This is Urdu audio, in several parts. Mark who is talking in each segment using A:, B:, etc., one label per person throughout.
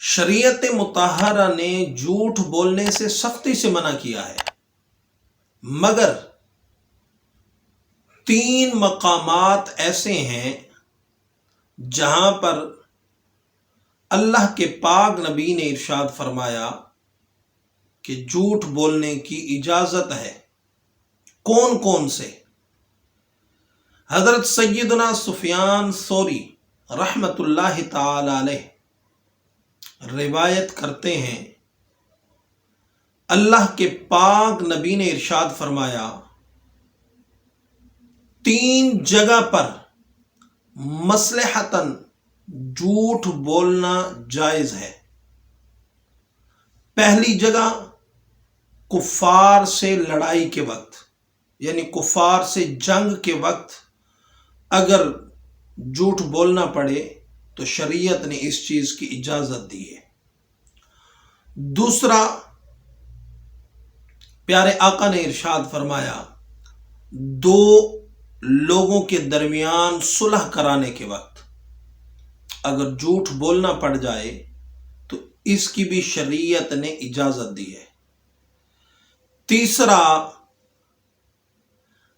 A: شریعت مطہرہ نے جھوٹ بولنے سے سختی سے منع کیا ہے، مگر 3 مقامات ایسے ہیں جہاں پر اللہ کے پاک نبی نے ارشاد فرمایا کہ جھوٹ بولنے کی اجازت ہے۔ کون کون سے؟ حضرت سیدنا سفیان ثوری رحمت اللہ تعالی علیہ روایت کرتے ہیں، اللہ کے پاک نبی نے ارشاد فرمایا 3 جگہ پر مصلحتاً جھوٹ بولنا جائز ہے۔ پہلی جگہ کفار سے لڑائی کے وقت، یعنی کفار سے جنگ کے وقت اگر جھوٹ بولنا پڑے تو شریعت نے اس چیز کی اجازت دی ہے۔ دوسرا، پیارے آقا نے ارشاد فرمایا 2 لوگوں کے درمیان صلح کرانے کے وقت اگر جھوٹ بولنا پڑ جائے تو اس کی بھی شریعت نے اجازت دی ہے۔ تیسرا،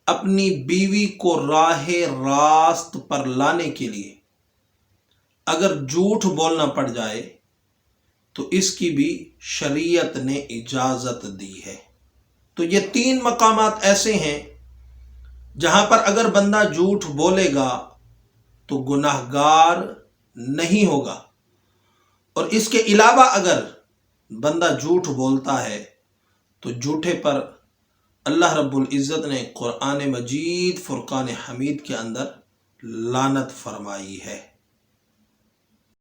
A: اپنی بیوی کو راہ راست پر لانے کے لیے اگر جھوٹ بولنا پڑ جائے تو اس کی بھی شریعت نے اجازت دی ہے۔ تو یہ 3 مقامات ایسے ہیں جہاں پر اگر بندہ جھوٹ بولے گا تو گناہگار نہیں ہوگا، اور اس کے علاوہ اگر بندہ جھوٹ بولتا ہے تو جھوٹے پر اللہ رب العزت نے قرآن مجید فرقان حمید کے اندر لعنت فرمائی ہے۔